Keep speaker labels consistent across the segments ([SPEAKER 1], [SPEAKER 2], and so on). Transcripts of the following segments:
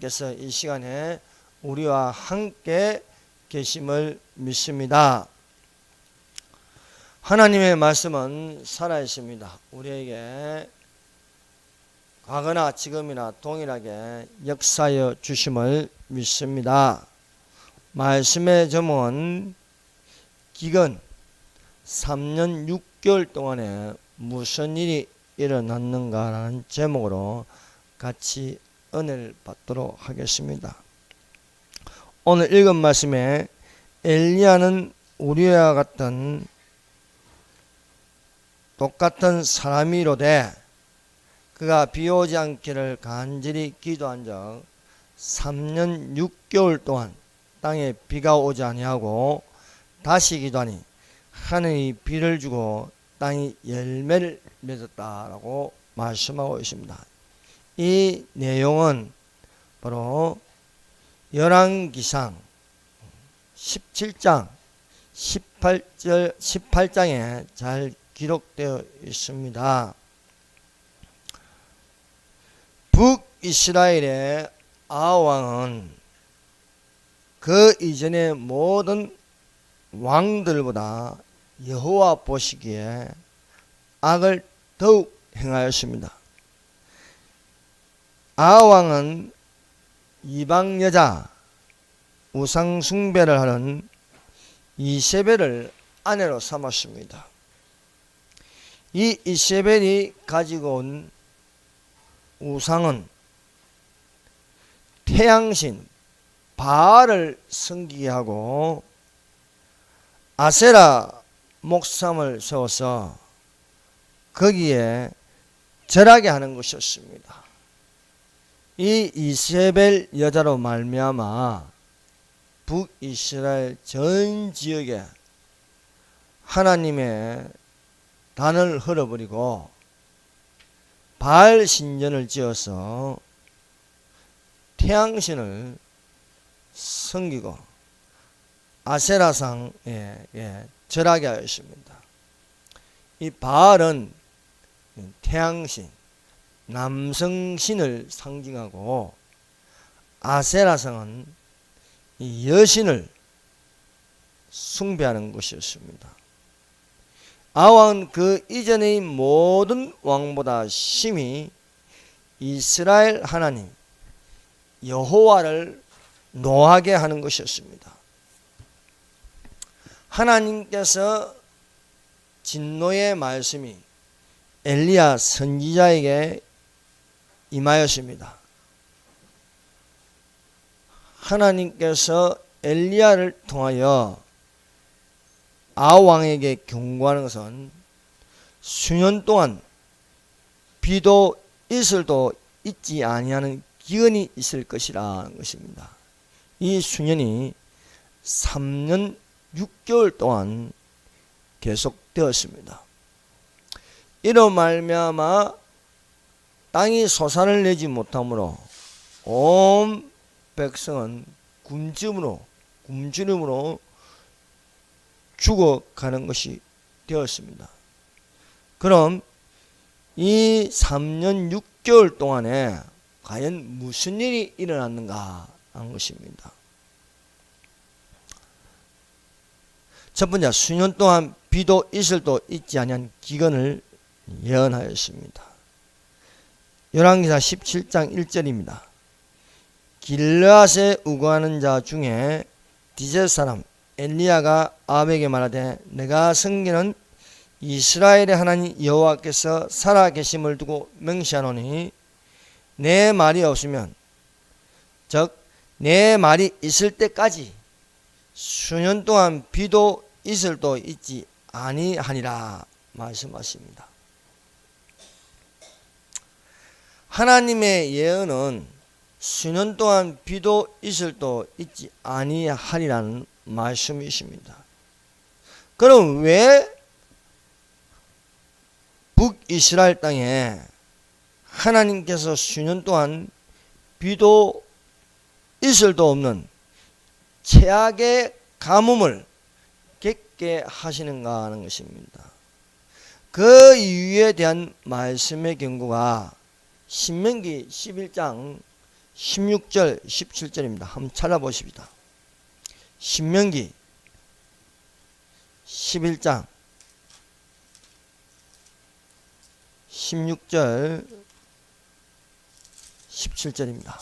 [SPEAKER 1] 하나님께서 이 시간에 우리와 함께 계심을 믿습니다. 하나님의 말씀은 살아있습니다. 우리에게 과거나 지금이나 동일하게 역사하여 주심을 믿습니다. 말씀의 제목은 기근 3년 6개월 동안에 무슨 일이 일어났는가라는 제목으로 같이 은혜를 받도록 하겠습니다. 오늘 읽은 말씀에 엘리야는 우리와 같은 똑같은 사람이로되 그가 비 오지 않기를 간절히 기도한 적 3년 6개월 동안 땅에 비가 오지 아니하고 다시 기도하니 하늘이 비를 주고 땅이 열매를 맺었다라고 말씀하고 있습니다. 이 내용은 바로 열왕기상 17장 18장에 잘 기록되어 있습니다. 북이스라엘의 아하왕은 그 이전의 모든 왕들보다 여호와 보시기에 악을 더욱 행하였습니다. 아하왕은 이방 여자 우상 숭배를 하는 이세벨을 아내로 삼았습니다. 이 이세벨이 가지고 온 우상은 태양신 바알을 섬기게 하고 아세라 목삼을 세워서 거기에 절하게 하는 것이었습니다. 이 이세벨 여자로 말미암아 북이스라엘 전 지역에 하나님의 단을 흘러버리고 바알 신전을 지어서 태양신을 섬기고 아세라상에 절하게 하였습니다. 이 바알은 태양신, 남성신을 상징하고 아세라상은 이 여신을 숭배하는 것이었습니다. 아하왕은 그 이전의 모든 왕보다 심히 이스라엘 하나님 여호와를 노하게 하는 것이었습니다. 하나님께서 진노의 말씀이 엘리야 선지자에게 임하였습니다. 하나님께서 엘리야를 통하여 아하왕에게 경고하는 것은 수년 동안 비도 이슬도 있지 아니하는 기근이 있을 것이라는 것입니다. 이 수년이 3년 6개월 동안 계속되었습니다. 이로 말미암아 땅이 소산을 내지 못하므로 온 백성은 굶주림으로 죽어가는 것이 되었습니다. 그럼 이 3년 6개월 동안에 과연 무슨 일이 일어났는가 하는 것입니다. 첫 번째, 수년 동안 비도 이슬도 있지 아니한 기근을 예언하였습니다. 열왕기상 17장 1절입니다. 길르앗에 우거하는 자 중에 디젤 사람 엘리야가 아합에게 말하되 내가 섬기는 이스라엘의 하나님 여호와께서 살아계심을 두고 맹세하노니 내 말이 없으면 즉 내 말이 있을 때까지 수년 동안 비도 이슬도 있지 아니하니라 말씀하십니다. 하나님의 예언은 수년 동안 비도 이슬도 있지 아니하리라는 말씀이십니다. 그럼 왜 북이스라엘 땅에 하나님께서 수년 동안 비도 이슬도 없는 최악의 가뭄을 겪게 하시는가 하는 것입니다. 그 이유에 대한 말씀의 경고가 신명기 11장 16절 17절입니다. 한번 찾아보십시다. 신명기 11장 16절 17절입니다.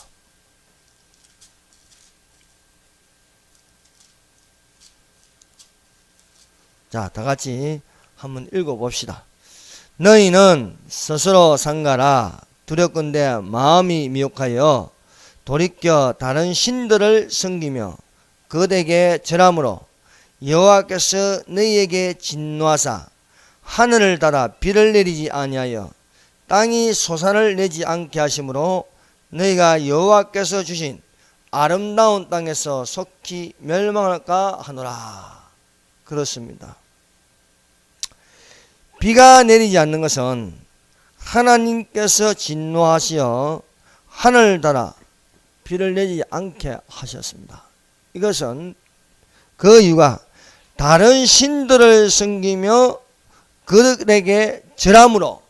[SPEAKER 1] 자, 다같이 한번 읽어봅시다. 너희는 스스로 상가라. 두렵건대 마음이 미혹하여 돌이켜 다른 신들을 섬기며 그들에게 절함으로 여호와께서 너희에게 진노하사 하늘을 닫아 비를 내리지 아니하여 땅이 솟아를 내지 않게 하심으로 너희가 여호와께서 주신 아름다운 땅에서 속히 멸망할까 하노라. 그렇습니다. 비가 내리지 않는 것은 하나님께서 진노하시어 하늘을 닫아 비를 내리지 않게 하셨습니다. 이것은 그 이유가 다른 신들을 섬기며 그들에게 절함으로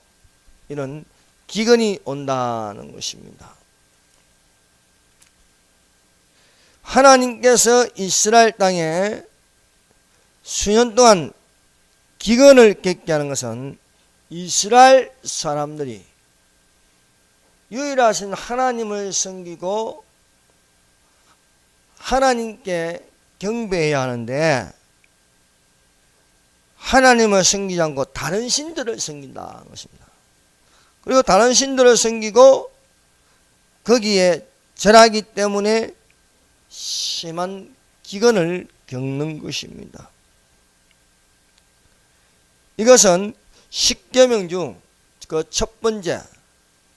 [SPEAKER 1] 이런 기근이 온다는 것입니다. 하나님께서 이스라엘 땅에 수년 동안 기근을 겪게 하는 것은 이스라엘 사람들이 유일하신 하나님을 섬기고 하나님께 경배해야 하는데 하나님을 섬기지 않고 다른 신들을 섬긴다는 것입니다. 그리고 다른 신들을 섬기고 거기에 절하기 때문에 심한 기근을 겪는 것입니다. 이것은 십계명 중 그 첫 번째,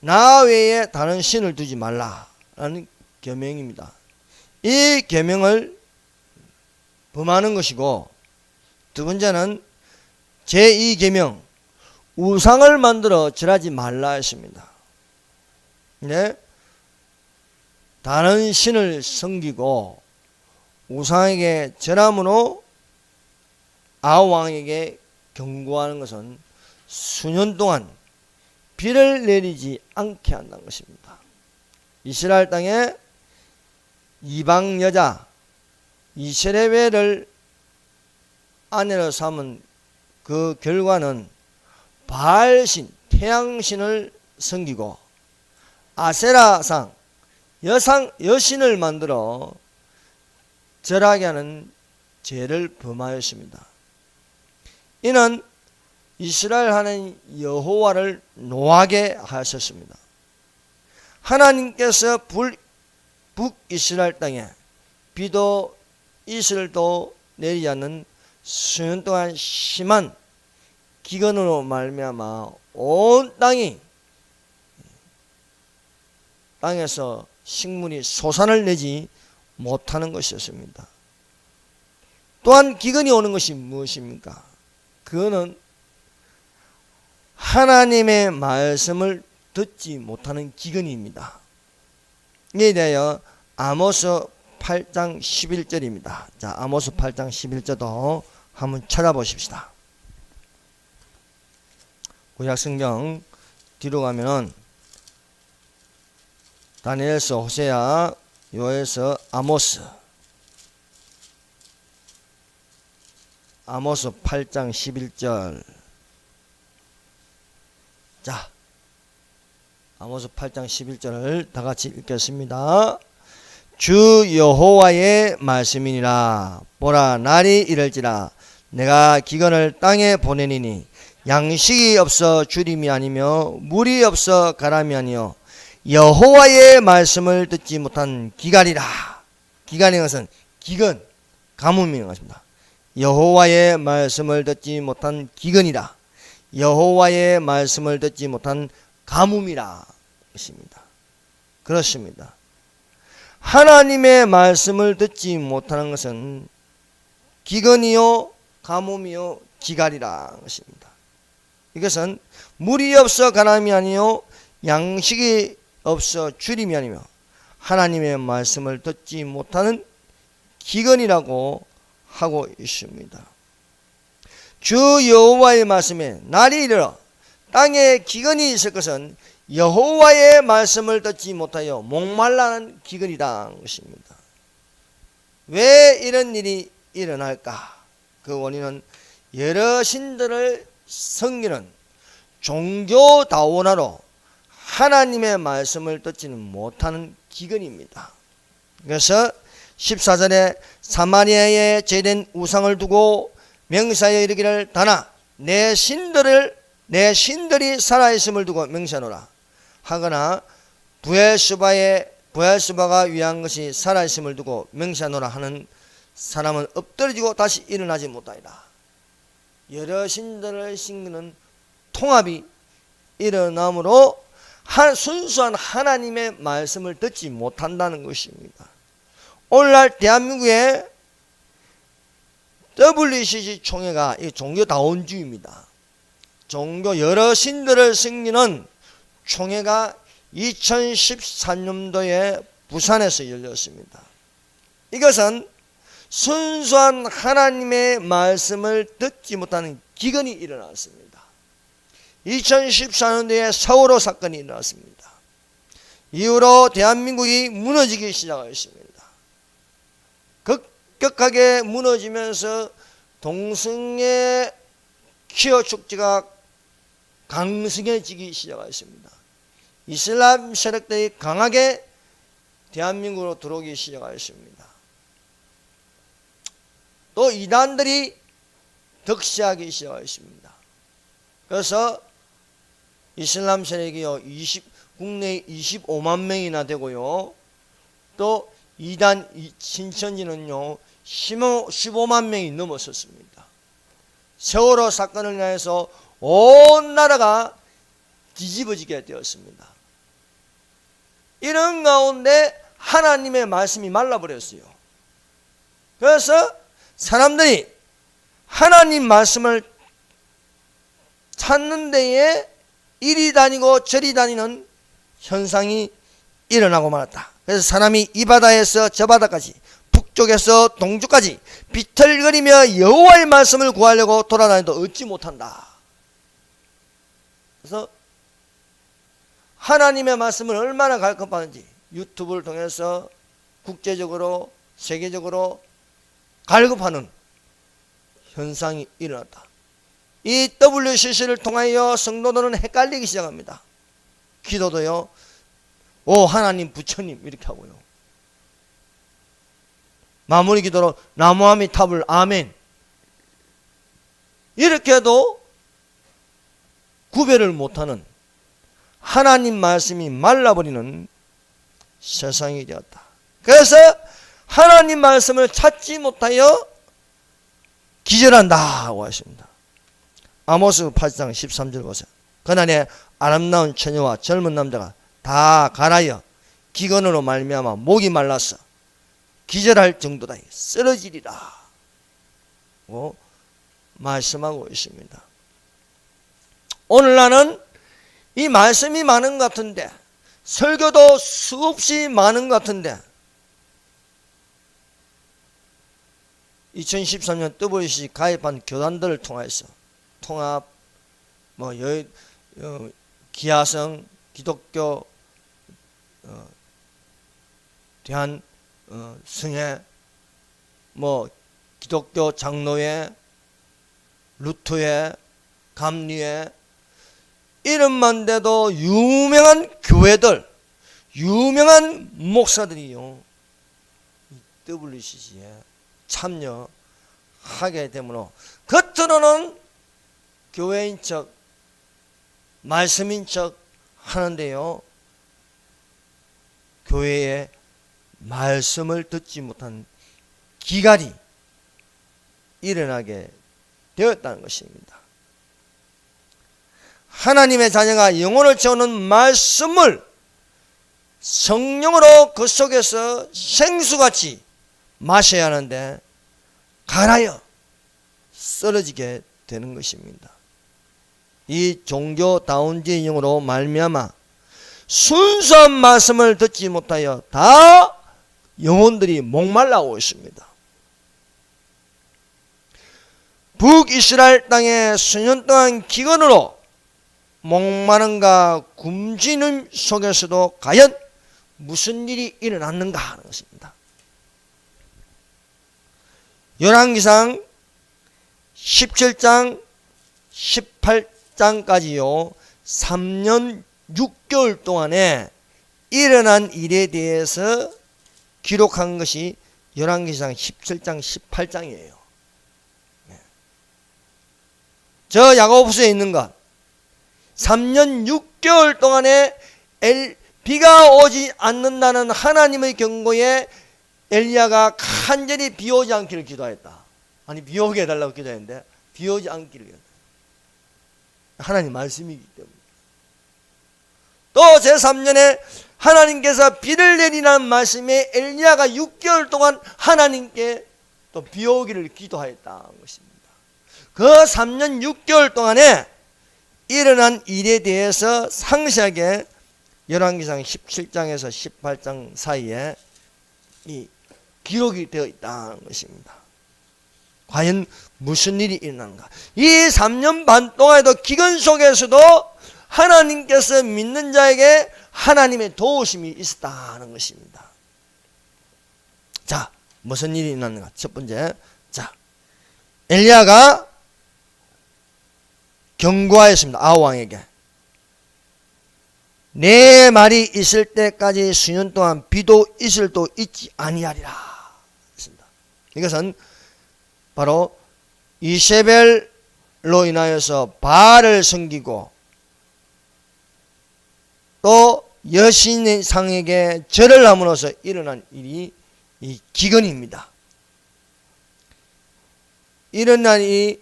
[SPEAKER 1] 나 외에 다른 신을 두지 말라라는 계명입니다. 이 계명을 범하는 것이고, 두 번째는 제2계명, 우상을 만들어 절하지 말라 했습니다. 네? 다른 신을 섬기고 우상에게 절함으로 아합왕에게 경고하는 것은 수년 동안 비를 내리지 않게 한다는 것입니다. 이스라엘 땅에 이방 여자 이세레벨을 아내로 삼은 그 결과는 바알신, 태양신을 섬기고 아세라상, 여신을 만들어 절하게 하는 죄를 범하였습니다. 이는 이스라엘 하나님 여호와를 노하게 하셨습니다. 하나님께서 북이스라엘 땅에 비도 이슬도 내리지 않는 수년 동안 심한 기근으로 말미암아 온 땅에서 식물이 솟아날 내지 못하는 것이었습니다. 또한 기근이 오는 것이 무엇입니까? 그거는 하나님의 말씀을 듣지 못하는 기근입니다. 이에 대하여 아모스 8장 11절입니다. 자, 아모스 8장 11절도 한번 찾아보십시다. 구약성경 뒤로 가면은 다니엘서, 호세아, 요엘서, 아모스 8장 11절. 자, 아모스 8장 11절을 다 같이 읽겠습니다. 주 여호와의 말씀이니라. 보라, 날이 이를지라 내가 기근을 땅에 보내니니 양식이 없어 주림이 아니며 물이 없어 가람이 아니요 여호와의 말씀을 듣지 못한 기갈이라. 기갈인 것은 기근, 가뭄인 것입니다. 여호와의 말씀을 듣지 못한 기근이라. 여호와의 말씀을 듣지 못한 가뭄이라 것입니다. 그렇습니다. 하나님의 말씀을 듣지 못하는 것은 기근이요 가뭄이요 기갈이라 것입니다. 이것은 물이 없어 가람이 아니요 양식이 없어 주림이 아니며 하나님의 말씀을 듣지 못하는 기근이라고 하고 있습니다. 주 여호와의 말씀에 날이 이르러 땅에 기근이 있을 것은 여호와의 말씀을 듣지 못하여 목말라는 기근이다 것입니다. 왜 이런 일이 일어날까? 그 원인은 여러 신들을 섬기는 종교다원화로 하나님의 말씀을 듣지는 못하는 기근입니다. 그래서 14절에 사마리아에 제된 우상을 두고 명사하여 이르기를 다나 내 신들이 살아있음을 두고 명사하노라 하거나 부엘수바가 위한 것이 살아있음을 두고 명사하노라 하는 사람은 엎드러지고 다시 일어나지 못하리라. 여러 신들을 섬기는 통합이 일어나므로 순수한 하나님의 말씀을 듣지 못한다는 것입니다. 오늘날 대한민국의 WCC 총회가 종교다원주의입니다. 여러 신들을 섬기는 총회가 2013년도에 부산에서 열렸습니다. 이것은 순수한 하나님의 말씀을 듣지 못하는 기근이 일어났습니다. 2014년도에 세월호 사건이 일어났습니다. 이후로 대한민국이 무너지기 시작했습니다. 급격하게 무너지면서 동성애 퀴어 축제가 강성해지기 시작했습니다. 이슬람 세력들이 강하게 대한민국으로 들어오기 시작했습니다. 또 이단들이 득세하기 시작했습니다. 그래서 이슬람 세력이요 국내에 25만 명이나 되고요, 또 이단 신천지는요 15만 명이 넘었었습니다. 세월호 사건을 인해서 온 나라가 뒤집어지게 되었습니다. 이런 가운데 하나님의 말씀이 말라버렸어요. 그래서 사람들이 하나님 말씀을 찾는 데에 이리 다니고 저리 다니는 현상이 일어나고 말았다. 그래서 사람이 이 바다에서 저 바다까지, 북쪽에서 동쪽까지 비틀거리며 여호와의 말씀을 구하려고 돌아다니도 얻지 못한다. 그래서 하나님의 말씀을 얼마나 갈급하는지 유튜브를 통해서 국제적으로 세계적으로 갈급하는 현상이 일어났다. 이 WCC를 통하여 성도들은 헷갈리기 시작합니다. 기도도요, 오 하나님 부처님 이렇게 하고요, 마무리 기도로 나무아미타불 아멘 이렇게 해도 구별을 못하는 하나님 말씀이 말라버리는 세상이 되었다. 그래서 하나님 말씀을 찾지 못하여 기절한다 하고 하십니다. 아모스 8장 13절 보세요. 그날에 아름다운 처녀와 젊은 남자가 다 갈아여 기근으로 말미암아 목이 말라서 기절할 정도다 쓰러지리라 말씀하고 있습니다. 오늘날은 이 말씀이 많은 것 같은데, 설교도 수없이 많은 것 같은데, 2013년 WCC 가입한 교단들을 통해서 통합, 기아성, 기독교, 대한 승회, 기독교 장로회, 루트회, 감리회, 이름만 대도 유명한 교회들, 유명한 목사들이요 WCC에 참여하게 되므로 겉으로는 교회인 척, 말씀인 척 하는데요, 교회의 말씀을 듣지 못한 기갈이 일어나게 되었다는 것입니다. 하나님의 자녀가 영혼을 채우는 말씀을 성령으로 그 속에서 생수같이 마셔야 하는데 갈아여 쓰러지게 되는 것입니다. 이 종교다운주의 영으로 말미암아 순수한 말씀을 듣지 못하여 다 영혼들이 목말라오고 있습니다. 북이스라엘 땅에 수년 동안 기근으로 목마름과 굶주림 속에서도 과연 무슨 일이 일어났는가 하는 것입니다. 열왕기상 17장 18장까지요 3년 6개월 동안에 일어난 일에 대해서 기록한 것이 열왕기상 17장 18장이에요. 저 야고보서에 있는 것 3년 6개월 동안에 비가 오지 않는다는 하나님의 경고에 엘리야가 간절히 비 오지 않기를 기도했다. 아니 비 오게 해달라고 기도했는데 비 오지 않기를 기도했다. 하나님 말씀이기 때문에. 또 제3년에 하나님께서 비를 내리라는 말씀에 엘리야가 6개월 동안 하나님께 또 비 오기를 기도하였다는 것입니다. 그 3년 6개월 동안에 일어난 일에 대해서 상세하게 열왕기상 17장에서 18장 사이에 이 기록이 되어 있다는 것입니다. 과연 무슨 일이 일어나는가? 이 3년 반 동안에도 기근 속에서도 하나님께서 믿는 자에게 하나님의 도우심이 있었다는 것입니다. 자, 무슨 일이 일어났는가? 첫 번째, 자, 엘리야가 경고하였습니다. 아합 왕에게. 내 말이 있을 때까지 수년 동안 비도 있을도 있지 아니하리라. 이것은 바로 이세벨로 인하여서 바알을 섬기고 또 여신의 상에게 절을 함으로써 일어난 일이 이 기근입니다. 일어난 일이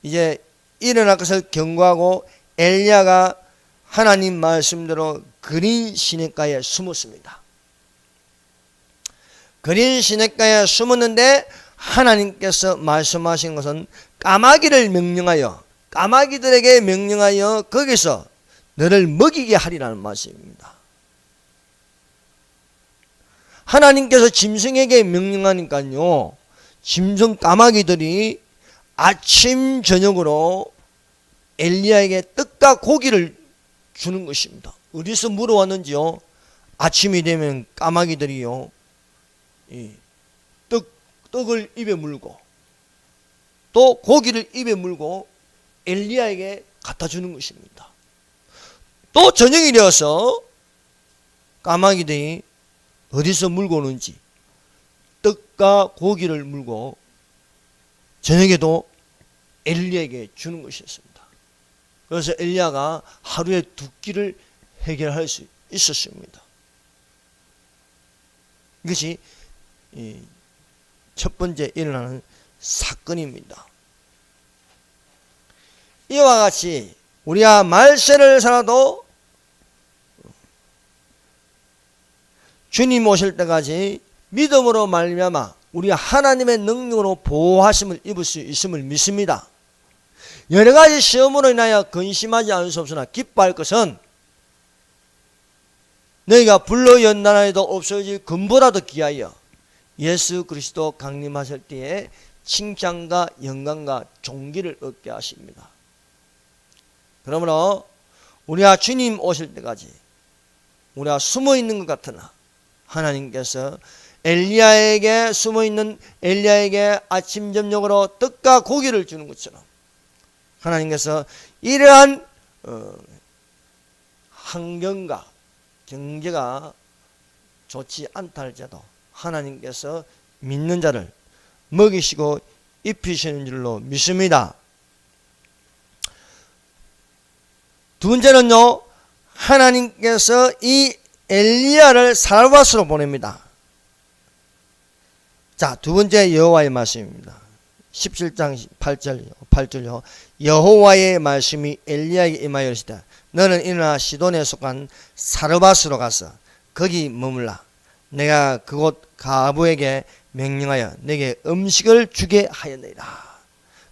[SPEAKER 1] 이제 일어날 것을 경고하고 엘리야가 하나님 말씀대로 그린 시냇가에 숨었습니다. 그린 시냇가에 숨었는데 하나님께서 말씀하신 것은 까마귀를 명령하여 까마귀들에게 명령하여 거기서 너를 먹이게 하리라는 말씀입니다. 하나님께서 짐승에게 명령하니까요 짐승 까마귀들이 아침 저녁으로 엘리야에게 떡과 고기를 주는 것입니다. 어디서 물어왔는지요 아침이 되면 까마귀들이요 떡을 입에 물고 또 고기를 입에 물고 엘리야에게 갖다 주는 것입니다. 또 저녁이 되어서 까마귀들이 어디서 물고 오는지 떡과 고기를 물고 저녁에도 엘리야에게 주는 것이었습니다. 그래서 엘리야가 하루에 2끼를 해결할 수 있었습니다. 이것이 첫 번째 일어나는 사건입니다. 이와 같이 우리가 말세를 살아도 주님 오실 때까지 믿음으로 말미암아 우리가 하나님의 능력으로 보호하심을 입을 수 있음을 믿습니다. 여러 가지 시험으로 인하여 근심하지 않을 수 없으나 기뻐할 것은 너희가 불로 연단하여도 없어질 금보다도 귀하여 예수 그리스도 강림하실 때에 칭찬과 영광과 존귀를 얻게 하십니다. 그러므로 우리가 주님 오실 때까지 우리가 숨어있는 것 같으나 하나님께서 엘리야에게 숨어있는 엘리야에게 아침 저녁으로 떡과 고기를 주는 것처럼 하나님께서 이러한 환경과 경제가 좋지 않다 할지라도 하나님께서 믿는 자를 먹이시고 입히시는 줄로 믿습니다. 두 번째는요, 하나님께서 이 엘리야를 사르밧으로 보냅니다. 자, 두 번째 여호와의 말씀입니다. 17장 8절요. 여호와의 말씀이 엘리야에게 임하여 이르시되 너는 일어나 시돈에 속한 사르밧으로 가서 거기 머물라. 내가 그곳 가부에게 명령하여 내게 음식을 주게 하였느니라.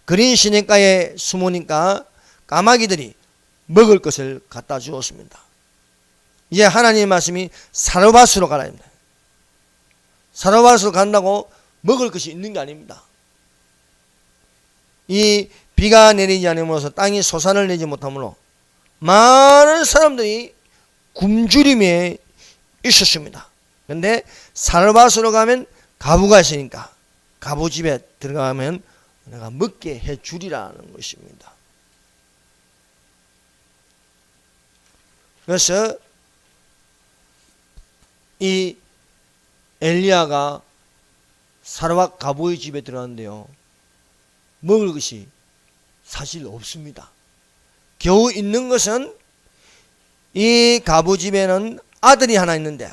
[SPEAKER 1] 그린 시냇가에 숨으니까 까마귀들이 먹을 것을 갖다 주었습니다. 이제 하나님의 말씀이 사르밧으로 가라 합니다. 사르밧으로 간다고 먹을 것이 있는 게 아닙니다. 이 비가 내리지 않으면서 땅이 소산을 내지 못하므로 많은 사람들이 굶주림에 있었습니다. 근데 살바스로 가면 가부가 있으니까 가부 집에 들어가면 내가 먹게 해 주리라는 것입니다. 그래서 이 엘리야가 사르밧 가부의 집에 들어갔는데요, 먹을 것이 사실 없습니다. 겨우 있는 것은 이 가부 집에는 아들이 하나 있는데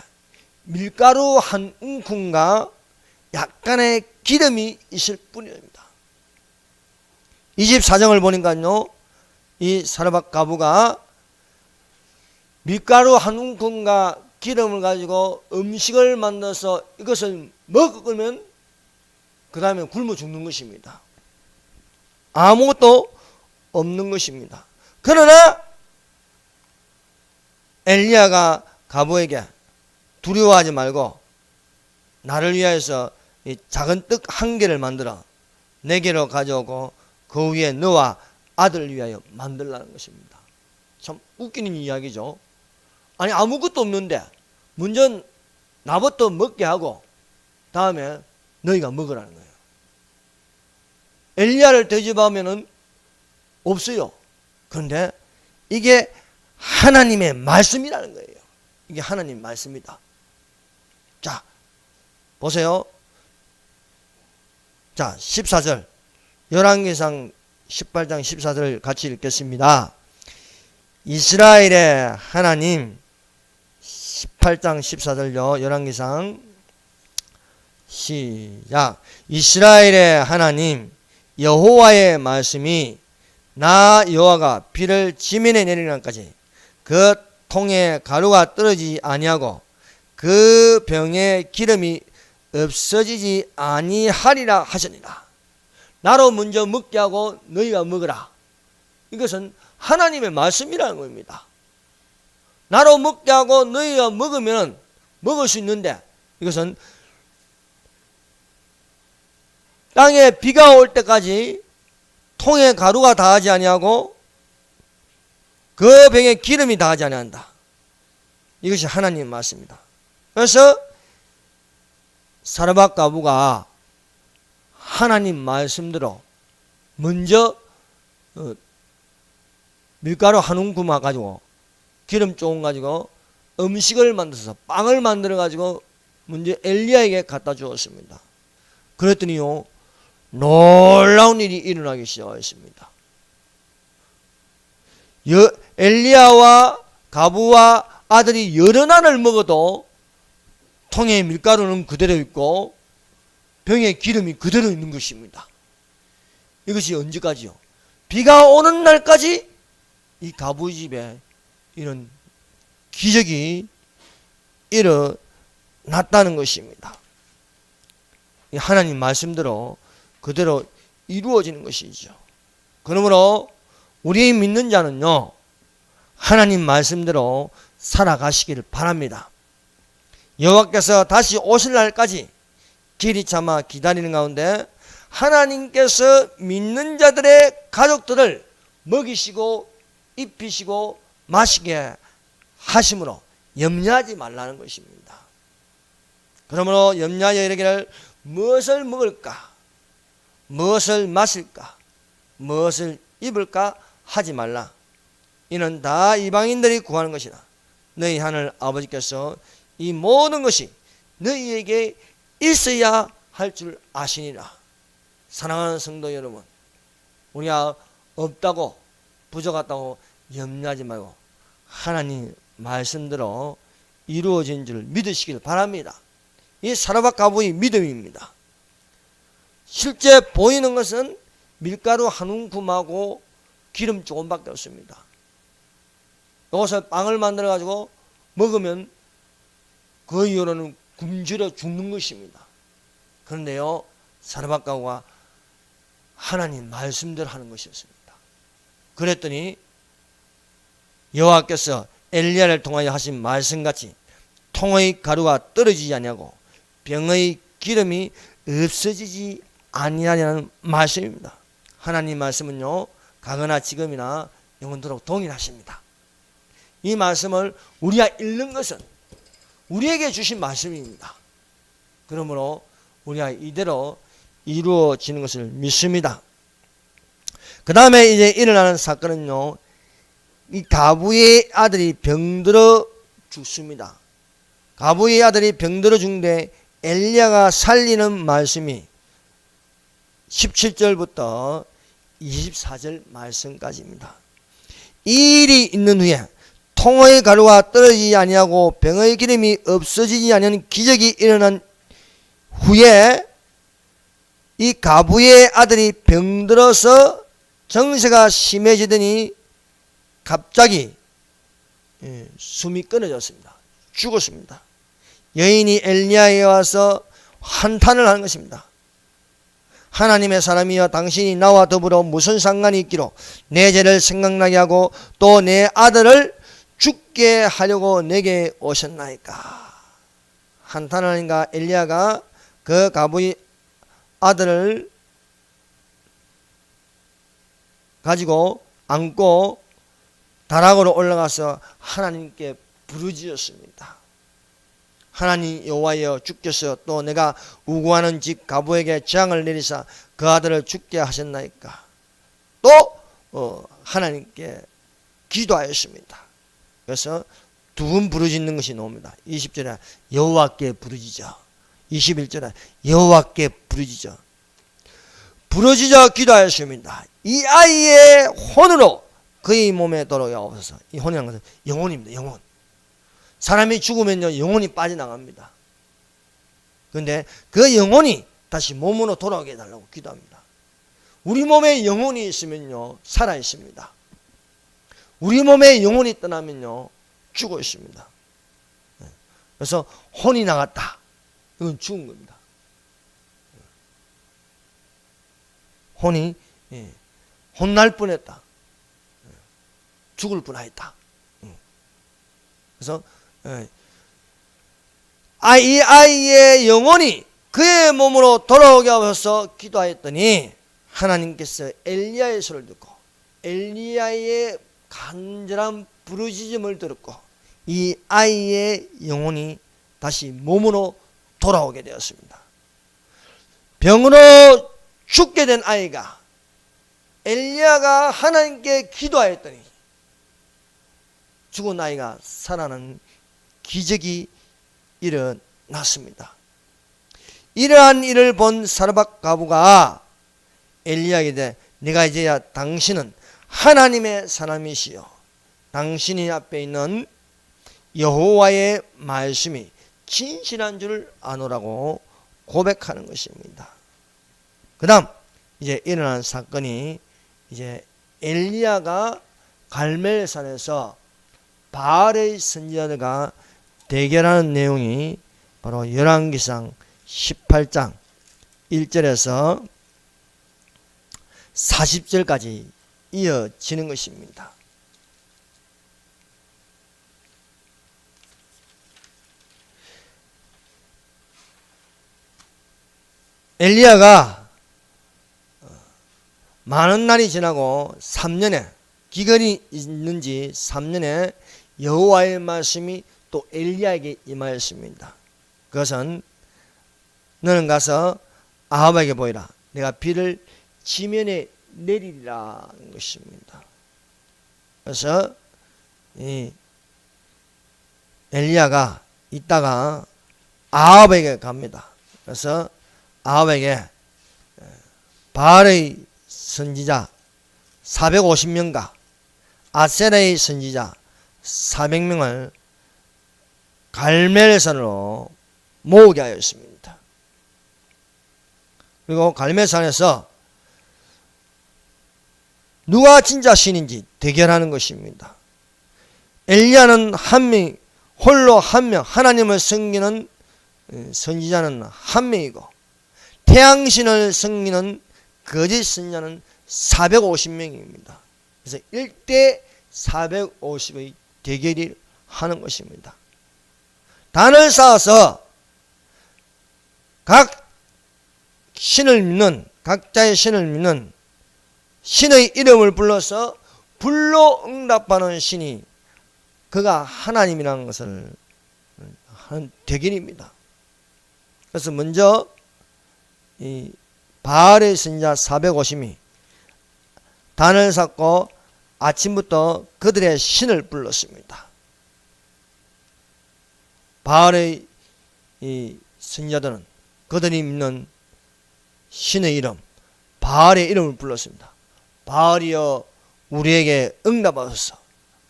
[SPEAKER 1] 밀가루 한 움큼과 약간의 기름이 있을 뿐입니다. 이 집 사정을 보니까요, 이 사르밧 가부가 밀가루 한 움큼과 기름을 가지고 음식을 만들어서 이것을 먹으면 그 다음에 굶어 죽는 것입니다. 아무것도 없는 것입니다. 그러나 엘리야가 가부에게 두려워하지 말고 나를 위하여서 이 작은 떡 한 개를 만들어 내게로 가져오고 그 위에 너와 아들을 위하여 만들라는 것입니다. 참 웃기는 이야기죠. 아니 아무것도 없는데 먼저 나부터 먹게 하고 다음에 너희가 먹으라는 거예요. 엘리야를 대접하면은 없어요. 그런데 이게 하나님의 말씀이라는 거예요. 이게 하나님 말씀이다. 자, 보세요. 자, 14절. 열왕기상 18장 14절 같이 읽겠습니다. 이스라엘의 하나님, 18장 14절요. 열왕기상 시작. 이스라엘의 하나님 여호와의 말씀이 나 여호와가 비를 지면에 내리는 날까지 그 통에 가루가 떨어지지 아니하고 그 병에 기름이 없어지지 아니하리라 하시니라. 나로 먼저 먹게 하고 너희가 먹으라. 이것은 하나님의 말씀이라는 겁니다. 나로 먹게 하고 너희가 먹으면 먹을 수 있는데 이것은 땅에 비가 올 때까지 통에 가루가 닿지 아니하고 그 병에 기름이 닿지 아니한다. 이것이 하나님의 말씀입니다. 그래서 사르밧 가부가 하나님 말씀대로 먼저 밀가루 한 움큼 가지고 기름 조금 가지고 음식을 만들어서 빵을 만들어 가지고 먼저 엘리야에게 갖다 주었습니다. 그랬더니요, 놀라운 일이 일어나기 시작했습니다. 엘리야와 가부와 아들이 여러 날을 먹어도 통에 밀가루는 그대로 있고 병에 기름이 그대로 있는 것입니다. 이것이 언제까지요? 비가 오는 날까지 이 가부 집에 이런 기적이 일어났다는 것입니다. 하나님 말씀대로 그대로 이루어지는 것이죠. 그러므로 우리 믿는 자는요, 하나님 말씀대로 살아가시기를 바랍니다. 여호와께서 다시 오실 날까지 길이 참아 기다리는 가운데 하나님께서 믿는 자들의 가족들을 먹이시고 입히시고 마시게 하심으로 염려하지 말라는 것입니다. 그러므로 염려하여 이르기를 무엇을 먹을까, 무엇을 마실까, 무엇을 입을까 하지 말라. 이는 다 이방인들이 구하는 것이다. 너희 하늘 아버지께서 이 모든 것이 너희에게 있어야 할 줄 아시니라. 사랑하는 성도 여러분, 우리가 없다고 부족하다고 염려하지 말고 하나님 말씀대로 이루어진 줄 믿으시길 바랍니다. 이 사르밧 가부의 믿음입니다. 실제 보이는 것은 밀가루 한 움큼하고 기름 조금밖에 없습니다. 이것을 빵을 만들어 가지고 먹으면 그 이후로는 굶주려 죽는 것입니다. 그런데요, 사르밧 가부가 하나님 말씀대로 하는 것이었습니다. 그랬더니 여호와께서 엘리야를 통하여 하신 말씀같이 통의 가루가 떨어지지 아니하고 병의 기름이 없어지지 아니하냐는 말씀입니다. 하나님 말씀은요, 과거나 지금이나 영원토록 동일하십니다. 이 말씀을 우리가 읽는 것은 우리에게 주신 말씀입니다. 그러므로 우리가 이대로 이루어지는 것을 믿습니다. 그 다음에 이제 일어나는 사건은요, 이 가부의 아들이 병들어 죽습니다. 가부의 아들이 병들어 죽는데 엘리야가 살리는 말씀이 17절부터 24절 말씀까지입니다. 이 일이 있는 후에 통의 가루가 떨어지지 아니하고 병의 기름이 없어지지 아니하는 기적이 일어난 후에 이 가부의 아들이 병들어서 정세가 심해지더니 갑자기 숨이 끊어졌습니다. 죽었습니다. 여인이 엘리야에 와서 한탄을 하는 것입니다. 하나님의 사람이여, 당신이 나와 더불어 무슨 상관이 있기로 내 죄를 생각나게 하고 또 내 아들을 죽게 하려고 내게 오셨나이까. 한탄을 하니까 엘리야가 그 가부의 아들을 가지고 안고 다락으로 올라가서 하나님께 부르짖었습니다. 하나님 여호와여, 주께서 또 내가 우구하는 집 가부에게 재앙을 내리사 그 아들을 죽게 하셨나이까. 또 하나님께 기도하였습니다. 그래서 두 번 부르짖는 것이 나옵니다. 20절에 여호와께 부르짖어, 21절에 여호와께 부르짖어. 부르짖어 기도하였습니다. 이 아이의 혼으로 그의 몸에 돌아오소서. 이 혼이라는 것은 영혼입니다. 영혼. 사람이 죽으면요, 영혼이 빠져나갑니다. 그런데 그 영혼이 다시 몸으로 돌아오게 해달라고 기도합니다. 우리 몸에 영혼이 있으면요, 살아 있습니다. 우리 몸에 영혼이 떠나면요, 죽어 있습니다. 그래서 혼이 나갔다, 이건 죽은 겁니다. 혼이 혼날 뻔했다, 죽을 뻔하였다. 그래서 이 아이의 영혼이 그의 몸으로 돌아오게 하셔서 기도하였더니 하나님께서 엘리야의 소리를 듣고 엘리야의 간절한 부르짖음을 들었고 이 아이의 영혼이 다시 몸으로 돌아오게 되었습니다. 병으로 죽게 된 아이가 엘리야가 하나님께 기도하였더니 죽은 아이가 살아나는 기적이 일어났습니다. 이러한 일을 본 사르밧 가부가 엘리야에게 이르되 네가 이제야 당신은 하나님의 사람이시요 당신이 앞에 있는 여호와의 말씀이 진실한 줄 아노라고 고백하는 것입니다. 그 다음 이제 일어난 사건이 이제 엘리야가 갈멜산에서 바알의 선지자들과 대결하는 내용이 바로 열왕기상 18장 1절에서 40절까지 이어지는 것입니다. 엘리야가 많은 날이 지나고 3년에 기근이 있는지 3년에 여호와의 말씀이 또 엘리야에게 임하였습니다. 그것은 너는 가서 아합에게 보이라. 내가 비를 지면에 내리리라는 것입니다. 그래서 이 엘리야가 이따가 아합에게 갑니다. 그래서 아합에게 바알의 선지자 450명과 아세라의 선지자 400명을 갈멜산으로 모으게 하였습니다. 그리고 갈멜산에서 누가 진짜 신인지 대결하는 것입니다. 엘리야는 한 명, 홀로 한 명, 하나님을 섬기는 선지자는 한 명이고 태양신을 섬기는 거짓 선지자는 450명입니다. 그래서 1대 450의 대결이 하는 것입니다. 단을 쌓아서 각 신을 믿는, 각자의 신을 믿는 신의 이름을 불러서 불로 응답하는 신이 그가 하나님이라는 것을 하는 대견입니다. 그래서 먼저 이 바알의 선지자 450이 단을 샀고 아침부터 그들의 신을 불렀습니다. 바알의 이 선지자들은 그들이 믿는 신의 이름 바알의 이름을 불렀습니다. 바알이여 우리에게 응답하소서.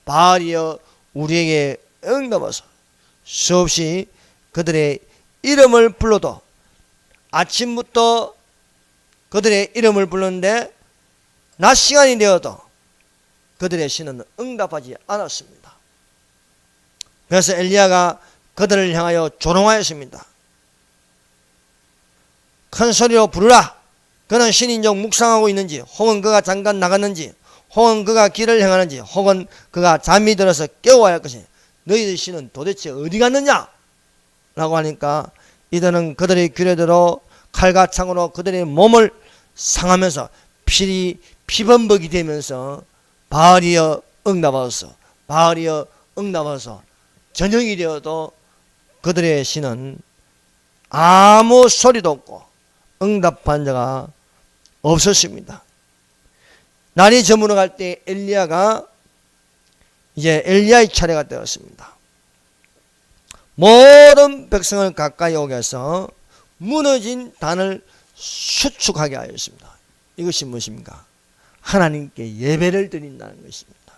[SPEAKER 1] 바알이여 우리에게 응답하소서. 수없이 그들의 이름을 불러도 아침부터 그들의 이름을 부르는데 낮 시간이 되어도 그들의 신은 응답하지 않았습니다. 그래서 엘리야가 그들을 향하여 조롱하였습니다. 큰 소리로 부르라. 그는 신인적 묵상하고 있는지, 혹은 그가 잠깐 나갔는지, 혹은 그가 길을 행하는지, 혹은 그가 잠이 들어서 깨워야 할 것이니 너희들 신은 도대체 어디 갔느냐? 라고 하니까 이들은 그들의 규례대로 칼과 창으로 그들의 몸을 상하면서 피범벅이 되면서 바알이여 응답하소서, 바알이여 응답하소서. 저녁이 되어도 그들의 신은 아무 소리도 없고 응답한 자가 없었습니다. 날이 저물어 갈 때 엘리야가 이제 엘리야의 차례가 되었습니다. 모든 백성을 가까이 오게 해서 무너진 단을 수축하게 하였습니다. 이것이 무엇입니까? 하나님께 예배를 드린다는 것입니다.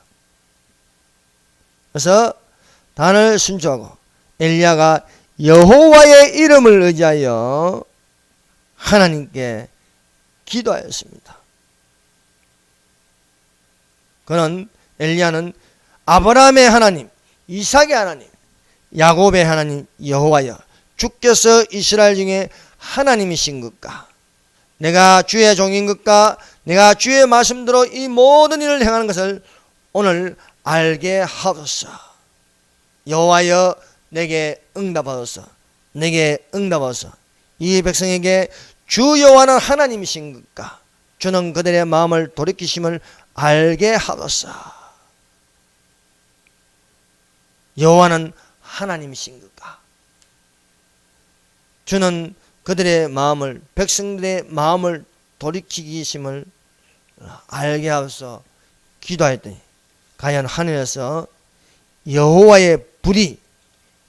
[SPEAKER 1] 그래서 단을 순종하고 엘리야가 여호와의 이름을 의지하여 하나님께 기도하였습니다. 그는 엘리야는 아브라함의 하나님, 이삭의 하나님, 야곱의 하나님 여호와여, 주께서 이스라엘 중에 하나님이신 것과 내가 주의 종인 것과 내가 주의 말씀대로 이 모든 일을 행하는 것을 오늘 알게 하소서. 여호와여 내게 응답하소서. 내게 응답하소서. 이 백성에게 주 여호와는 하나님이신 것과 주는 그들의 마음을 돌이키심을 알게 하소서. 여호와는 하나님이신 것과 주는 그들의 마음을, 백성들의 마음을 돌이키심을 알게 하소서 기도했더니 과연 하늘에서 여호와의 불이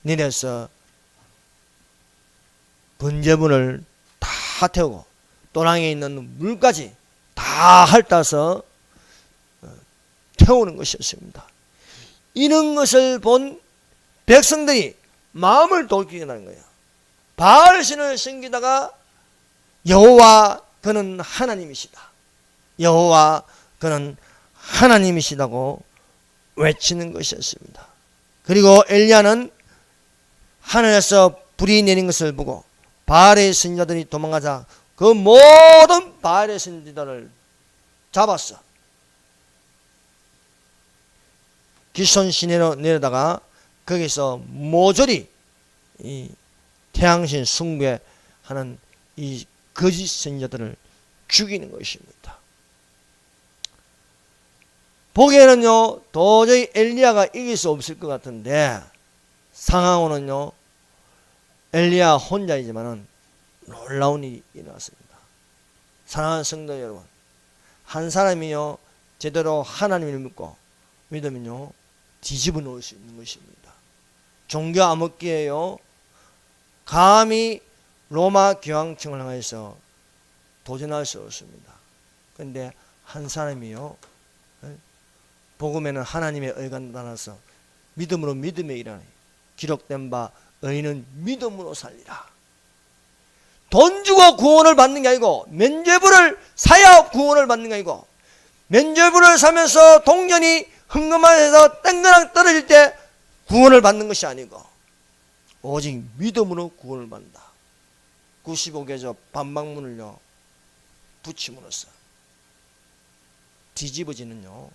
[SPEAKER 1] 내려서 번제물을 다 태우고 또랑에 있는 물까지 다 핥아서 태우는 것이었습니다. 이런 것을 본 백성들이 마음을 돌이키게 하는 거예요. 바알신을 섬기다가 여호와 그는 하나님이시다, 여호와 그는 하나님이시다고 외치는 것이었습니다. 그리고 엘리야는 하늘에서 불이 내린 것을 보고 바알의 선지자들이 도망가자 그 모든 바알의 선지자들을 잡았어. 기손 시내로 내려다가 거기서 모조리 이 태양신 숭배 하는 이 거짓 선지자들을 죽이는 것입니다. 보기에는요 도저히 엘리야가 이길 수 없을 것 같은데 상황으로는요 엘리야 혼자이지만은 놀라운 일이 일어났습니다. 사랑하는 성도 여러분, 한 사람이요 제대로 하나님을 믿으면요 뒤집어 놓을 수 있는 것입니다. 종교 암흑기에요 감히 로마 교황청을 향해서 도전할 수 없습니다. 그런데 한 사람이요 복음에는 하나님의 의가 나타나서 믿음으로 믿음에 일하니 기록된 바 의인은 믿음으로 살리라. 돈 주고 구원을 받는 게 아니고 면죄부를 사야 구원을 받는 게 아니고 면죄부를 사면서 동전이 흥금하면서 땡그랑 떨어질 때 구원을 받는 것이 아니고 오직 믿음으로 구원을 받는다. 95개조 반박문을요 붙임으로써 뒤집어지는요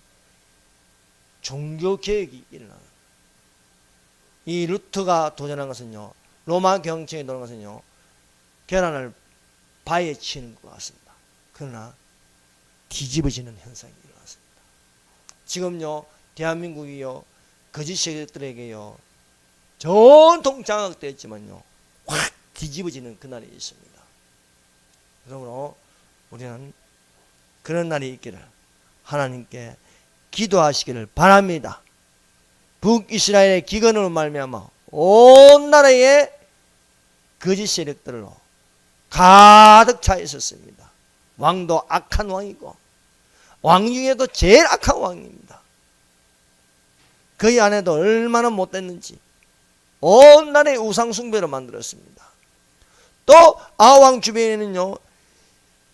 [SPEAKER 1] 종교개혁이 일어나는, 이 루터가 도전한 것은요 로마 경청에 도전한 것은요 계란을 바위에 치는 것 같습니다. 그러나 뒤집어지는 현상이 일어났습니다. 지금요 대한민국이요 거짓 세력들에게요 전통 장악되었지만요 확 뒤집어지는 그날이 있습니다. 그러므로 우리는 그런 날이 있기를 하나님께 기도하시기를 바랍니다. 북이스라엘의 기근으로 말미암아 온 나라에 거짓 세력들로 가득 차 있었습니다. 왕도 악한 왕이고 왕 중에도 제일 악한 왕입니다. 그의 아내도 얼마나 못됐는지 온 나라의 우상 숭배로 만들었습니다. 또 아왕 주변에는요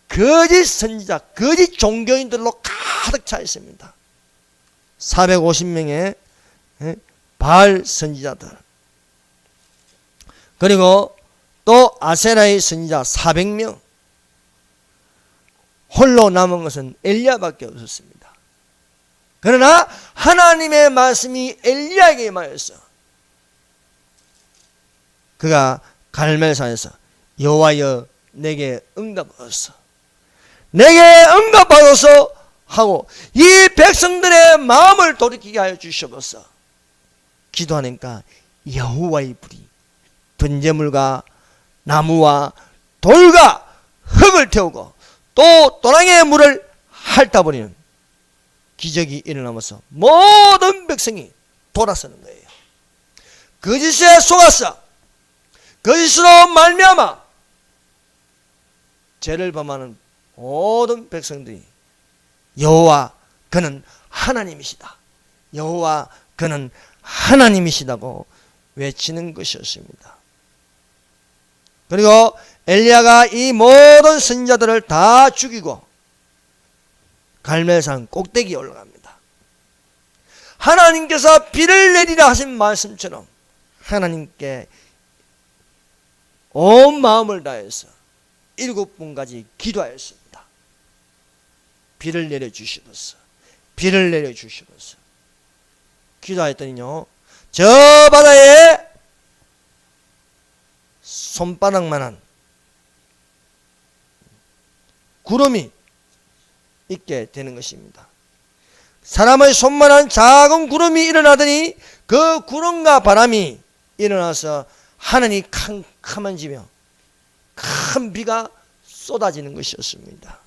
[SPEAKER 1] 거짓 선지자, 거짓 종교인들로 가득 차 있습니다. 450명의 바알 선지자들, 그리고 또 아세라의 선지자 400명, 홀로 남은 것은 엘리야밖에 없었습니다. 그러나 하나님의 말씀이 엘리야에게 임하였어. 그가 갈멜산에서 여호와여 내게 응답하소서, 내게 응답하소서 하고 이 백성들의 마음을 돌이키게 하여 주시옵소서. 기도하니까 여호와의 불이 번제물과 나무와 돌과 흙을 태우고 또 또랑의 물을 핥아버리는 기적이 일어나면서 모든 백성이 돌아서는 거예요. 거짓에 속았어. 거짓으로 말미암아 죄를 범하는 모든 백성들이 여호와 그는 하나님이시다, 여호와 그는 하나님이시다고 외치는 것이었습니다. 그리고 엘리야가 이 모든 선지자들을 다 죽이고 갈멜산 꼭대기에 올라갑니다. 하나님께서 비를 내리라 하신 말씀처럼 하나님께 온 마음을 다해서 7번까지 기도하였습니다. 비를 내려주시옵소서, 비를 내려주시옵소서. 기도했더니요 저 바다에 손바닥만한 구름이 있게 되는 것입니다. 사람의 손만한 작은 구름이 일어나더니 그 구름과 바람이 일어나서 하늘이 캄캄해지며 큰 비가 쏟아지는 것이었습니다.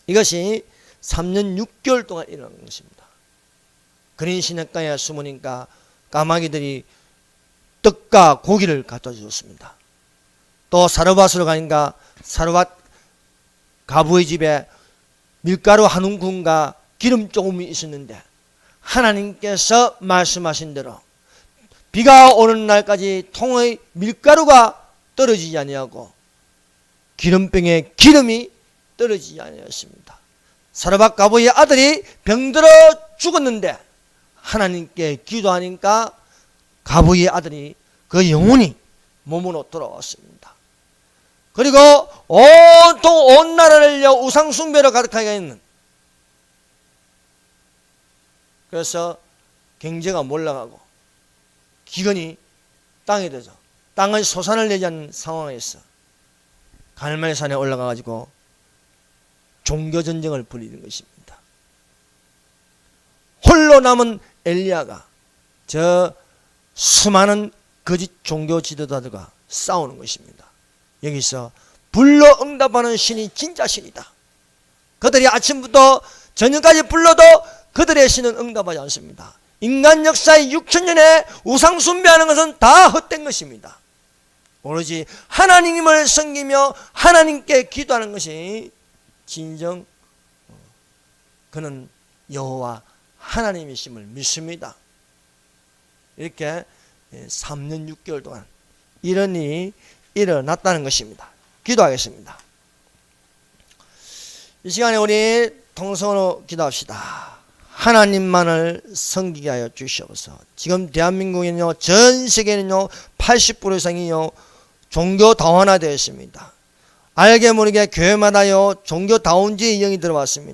[SPEAKER 1] 이것이 3년 6개월 동안 일어난 것입니다. 그린 시냇가에 숨으니까 까마귀들이 떡과 고기를 갖다 주었습니다. 또 사르밧으로 가니까 사르밧 가부의 집에 밀가루 한 움큼과 기름 조금이 있었는데 하나님께서 말씀하신 대로 비가 오는 날까지 통의 밀가루가 떨어지지 아니하고 기름병에 기름이 떨어지지 아니하였습니다. 사르밧 가부의 아들이 병들어 죽었는데 하나님께 기도하니까 가부의 아들이 그 영혼이 몸으로 돌아왔습니다. 그리고 온통 온 나라를 우상 숭배로 가득하게 했는, 그래서 경제가 몰락하고 기근이 땅에 되죠. 땅의 소산을 내지 않는 상황에서 갈멜산에 올라가 가지고 종교전쟁을 벌이는 것입니다. 홀로 남은 엘리야가 저 수많은 거짓 종교 지도자들과 싸우는 것입니다. 여기서 불러 응답하는 신이 진짜 신이다. 그들이 아침부터 저녁까지 불러도 그들의 신은 응답하지 않습니다. 인간 역사의 6천년에 우상 숭배하는 것은 다 헛된 것입니다. 오로지 하나님을 섬기며 하나님께 기도하는 것이 진정 그는 여호와 하나님이심을 믿습니다. 이렇게 3년 6개월 동안 이런 일이 일어났다는 것입니다. 기도하겠습니다. 이 시간에 우리 통성으로 기도합시다. 하나님만을 섬기게 하여 주시옵소서. 지금 대한민국에는요, 전 세계는요, 80% 이상이요, 종교 다원화되어 있습니다. 알게 모르게 교회마다요, 종교 다원주의 영이 들어왔습니다.